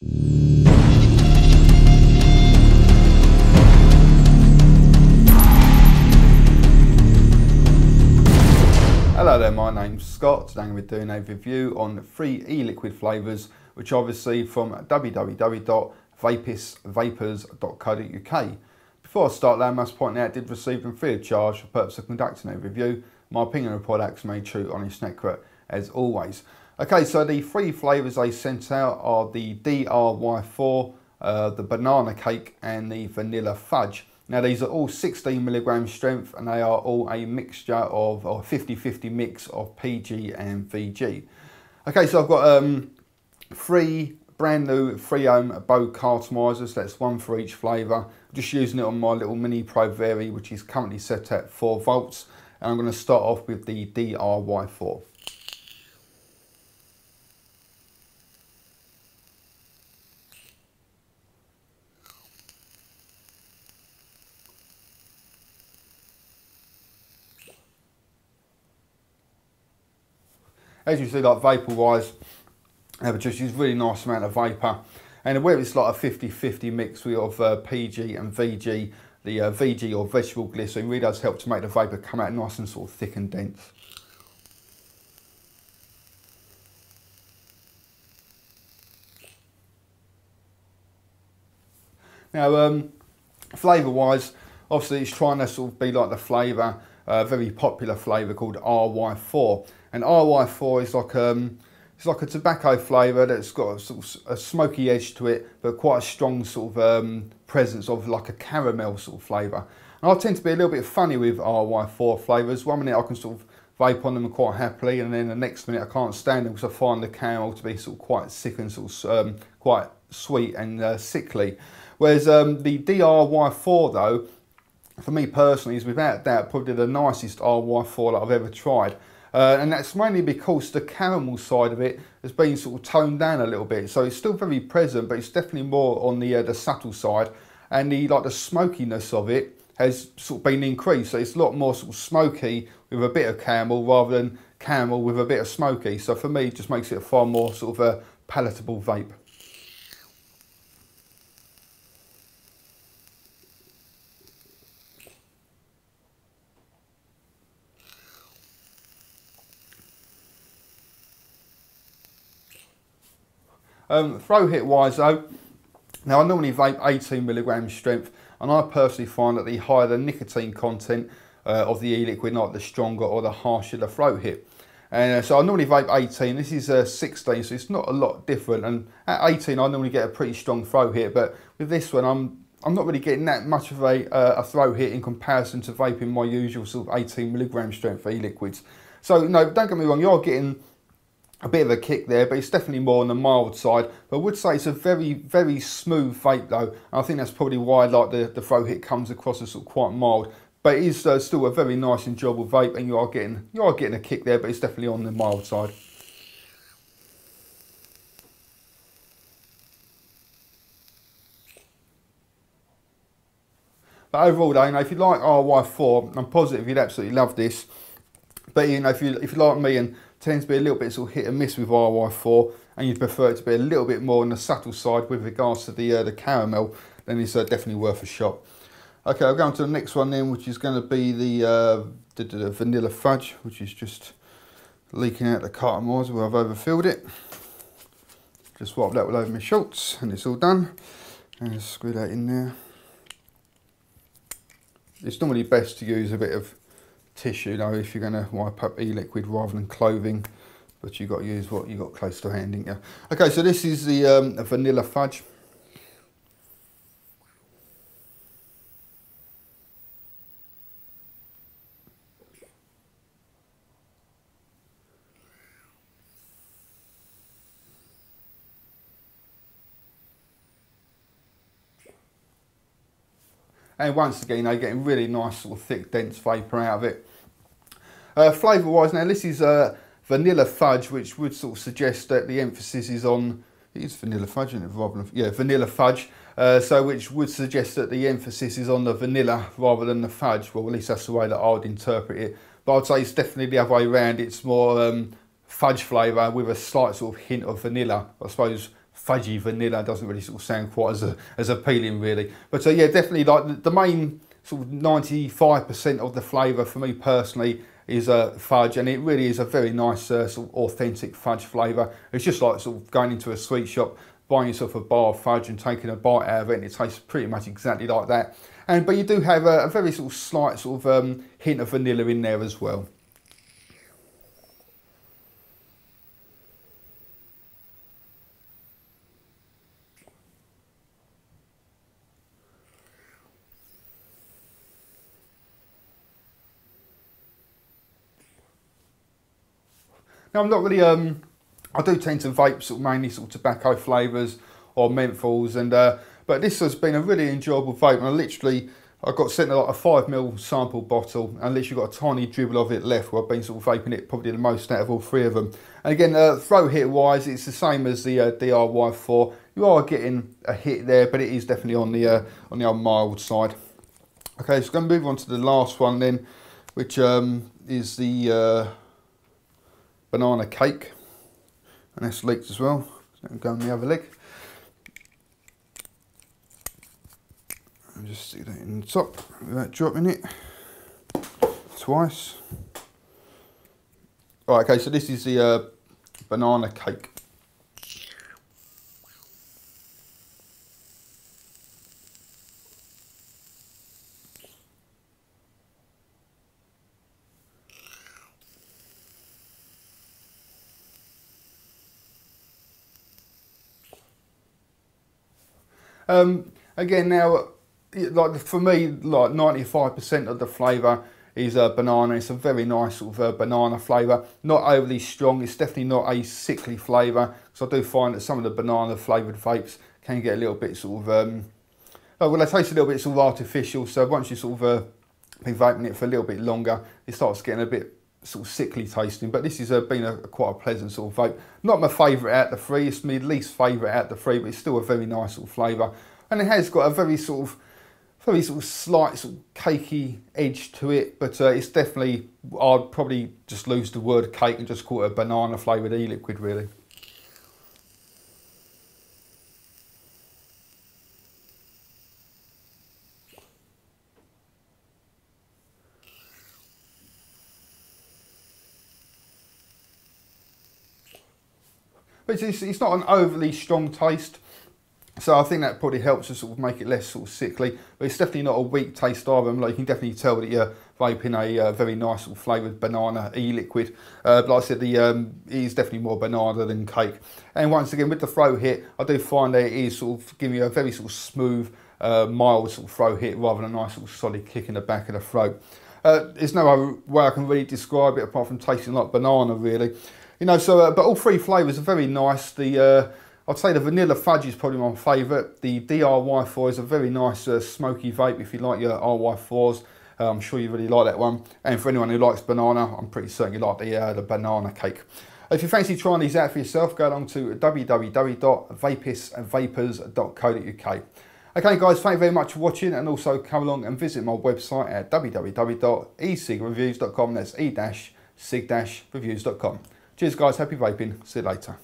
Hello there, my name's Scott. Today I'm going to be doing a review on 3 e-liquid flavours which I received from www.vapistsvapours.co.uk. Before I start though, I must point out I did receive them free of charge for the purpose of conducting a review. My opinion of the products made true, honest and accurate as always. Okay, so the 3 flavours they sent out are the DRY4, the banana cake and the vanilla fudge. Now these are all 16mg strength and they are all a mixture of, or 50-50 mix of PG and VG. Okay, so I've got 3 brand new 3-ohm bow cartomisers, that's 1 for each flavour. Just using it on my little mini Pro Vary which is currently set at 4 volts. And I'm going to start off with the DRY4. As you see, like vapour wise, they produce a really nice amount of vapour. And where it's like a 50-50 mix of PG and VG, the VG or vegetable glycerin really does help to make the vapour come out nice and sort of thick and dense. Now, flavour wise, obviously it's trying to sort of be like the flavour, very popular flavour called RY4. And RY4 is like it's like a tobacco flavour that's got a sort of a smoky edge to it, but quite a strong sort of presence of like a caramel sort of flavour. And I tend to be a little bit funny with RY4 flavours. One minute I can sort of vape on them quite happily, and then the next minute I can't stand them because I find the caramel to be sort of quite sick and sort of quite sweet and sickly. Whereas the DRY4 though, for me personally, is without doubt probably the nicest RY4 that I've ever tried. And that's mainly because the caramel side of it has been sort of toned down a little bit. So it's still very present, but it's definitely more on the subtle side. And the smokiness of it has sort of been increased. So it's a lot more sort of smoky with a bit of caramel rather than caramel with a bit of smoky. So for me, it just makes it a far more sort of a palatable vape. Throw hit wise though, now I normally vape 18mg strength, and I personally find that the higher the nicotine content of the e-liquid, not the stronger or the harsher the throat hit. And so I normally vape 18, this is 16, so it's not a lot different, and at 18 I normally get a pretty strong throat hit, but with this one I'm not really getting that much of a throat hit in comparison to vaping my usual sort of 18mg strength e-liquids. So no, don't get me wrong, you're getting a bit of a kick there, but it's definitely more on the mild side. But I would say it's a very, very smooth vape though. And I think that's probably why like the throat hit comes across as sort of quite mild. But it is still a very nice, enjoyable vape, and you are getting a kick there, but it's definitely on the mild side. But overall though, you know, if you like RY4, I'm positive you'd absolutely love this. But you know, if you like me and tends to be a little bit sort of hit and miss with RY4, and you'd prefer it to be a little bit more on the subtle side with regards to the caramel, then it's definitely worth a shot. Okay, I'll go on to the next one then, which is going to be the vanilla fudge, which is just leaking out the cartomizer where I've overfilled it. Just swap that all over my shorts and it's all done. And just screw that in there. It's normally best to use a bit of tissue though if you're going to wipe up e-liquid rather than clothing, but you've got to use what you've got close to hand, ain't you? Okay, so this is the vanilla fudge. And once again, they're getting really nice sort of thick, dense vapour out of it. Flavour wise, now this is vanilla fudge, which would sort of suggest that the emphasis is on, it is vanilla fudge, isn't it? Rather than, yeah, vanilla fudge. So which would suggest that the emphasis is on the vanilla rather than the fudge. Well, at least that's the way that I would interpret it. But I'd say it's definitely the other way around. It's more fudge flavour with a slight sort of hint of vanilla. I suppose fudgy vanilla doesn't really sort of sound quite as appealing really. But yeah, definitely like the main sort of 95% of the flavour for me personally is fudge, and it really is a very nice sort of authentic fudge flavour. It's just like sort of going into a sweet shop, buying yourself a bar of fudge and taking a bite out of it, and it tastes pretty much exactly like that. But you do have a very sort of slight sort of hint of vanilla in there as well. Now I'm not really, I do tend to vape sort of mainly sort of tobacco flavours or menthols, and but this has been a really enjoyable vape, and I got sent like a 5ml sample bottle and literally got a tiny dribble of it left, where I've been sort of vaping it probably the most out of all three of them. And again, throw hit wise, it's the same as the DIY4. You are getting a hit there, but it is definitely on the old mild side. Okay, so I'm going to move on to the last one then, which is the banana cake, and that's leaked as well. So go on the other leg. And just stick that in the top without dropping it twice. Right, okay, so this is the banana cake. Again, now, like for me, like 95% of the flavour is banana. It's a very nice sort of banana flavour, not overly strong. It's definitely not a sickly flavour, so I do find that some of the banana flavoured vapes can get a little bit sort of, well, they taste a little bit sort of artificial. So once you sort of been vaping it for a little bit longer, it starts getting a bit sort of sickly tasting. But this has been quite a pleasant sort of vape. Not my favourite out of the three. It's my least favourite out of the three, but it's still a very nice sort of flavour, and it has got a very sort of slight sort of cakey edge to it. But it's definitely, I'd probably just lose the word cake and just call it a banana flavoured e-liquid really. But it's not an overly strong taste, so I think that probably helps to sort of make it less sort of sickly. But it's definitely not a weak taste either. Like, you can definitely tell that you're vaping a very nice sort of flavoured banana e-liquid. But like I said, it is definitely more banana than cake. And once again, with the throw hit, I do find that it is sort of giving you a very sort of smooth, mild sort of throw hit, rather than a nice sort of solid kick in the back of the throat. There's no other way I can really describe it apart from tasting like banana really. You know, so but all three flavours are very nice. I'd say the vanilla fudge is probably my favourite. The DIY4 is a very nice smoky vape if you like your RY4s. I'm sure you really like that one. And for anyone who likes banana, I'm pretty certain you like the banana cake. If you fancy trying these out for yourself, go along to www.vapistsvapours.co.uk. Okay guys, thank you very much for watching, and also come along and visit my website at www.e-cig-reviews.com. That's e-cig-reviews.com. Cheers guys, happy vaping, see you later.